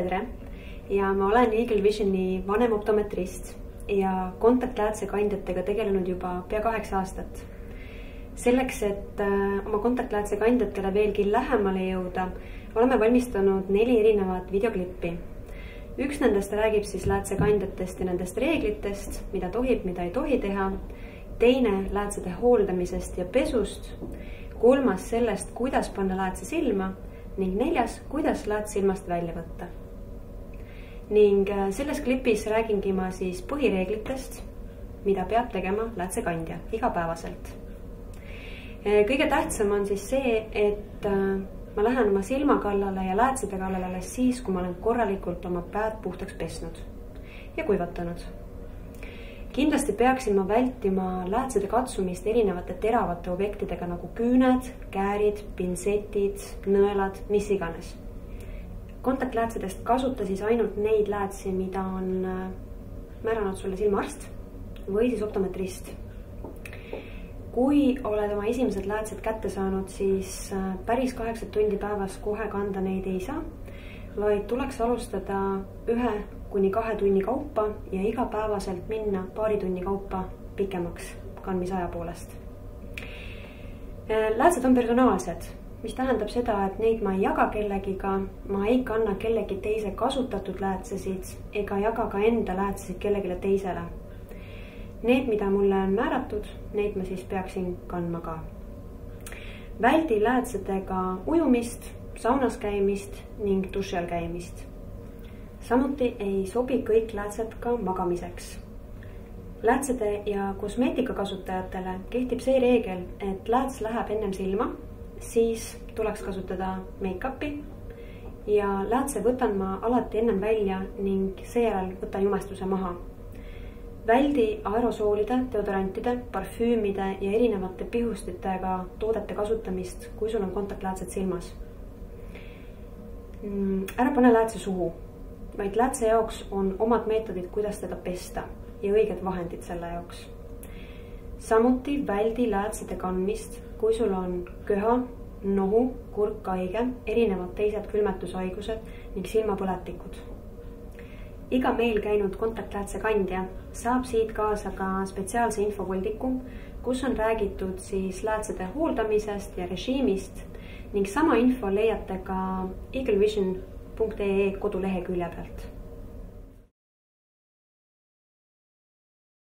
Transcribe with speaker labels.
Speaker 1: tere ja ma olen Eagle Visioni vanem optometrist ja kontaktläätsekandjatega tegelenud juba pea 8 aastat. Selleks, et oma kontaktläätsekandjatele veelgi lähemale jõuda, oleme valmistanud 4 erinevat videoklippi. Üks nendest räägib siis läätsekandjatest ja nendest reeglitest, mida tohib, mida ei tohi teha. Teine läätsede hooldamisest ja pesust. 3. sellest, kuidas panna läätse silma ning 4. kuidas lääts silmast välja võtta. Ning selles klipis räägingi ma siis põhireeglitest, mida peab tegema läätsekandja igapäevaselt. Kõige tähtsam on siis see, et ma lähen oma silma kallale ja läätsede kallale alles siis, kui ma olen korralikult oma päed puhtaks pesnud ja kuivatanud. Kindlasti peaksin ma vältima läätsede katsumist erinevate teravate objektidega nagu küüned, käärid, pintsetid, nõelad, mis iganes. Kontaktläätsedest kasuta siis ainult neid läätsi, mida on määranud sulle silmaarst või siis optometrist. Kui oled oma esimesed läätsed kätte saanud, siis päris 8 tundi päevas kohe kanda neid ei saa, vaid tuleks alustada 1–2 tunni kaupa ja igapäevaselt minna paari tunni kaupa pikemaks kandmisaja poolest. Läätsed on personaalsed, mis tähendab seda, et neid ma ei jaga kellegiga, ma ei kanna kellegi teise kasutatud läätsesid ega jaga ka enda läätsesid kellegile teisele. Need, mida mulle on määratud, neid ma siis peaksin kandma ka. Väldi läätsedega ujumist, saunas käimist ning duši all käimist. Samuti ei sobi kõik läätsed ka magamiseks. Läätsede ja kosmeetika kasutajatele kehtib see reegel, et lääts läheb ennem silma, siis tuleks kasutada make-upi ja läätse võtan ma alati ennem välja ning seejärel võtan jumestuse maha. Väldi aerosoolide, deodorantide, parfüümide ja erinevate pihustitega toodete kasutamist, kui sul on kontaktläätsed silmas. Ära pane läätse suhu, vaid läätse jaoks on omad meetodid, kuidas teda pesta ja õiged vahendid selle jaoks. Samuti väldi läätsede kandmist, kui sul on köha, nohu, kurkhaige, erinevad teised külmetushaigused ning silmapõletikud. Iga meil käinud kontaktläätsekandja saab siit kaasa ka spetsiaalse infopuldiku, kus on räägitud siis läätsede hooldamisest ja režiimist ning sama info leiate ka eaglevision.ee kodulehekülje pealt.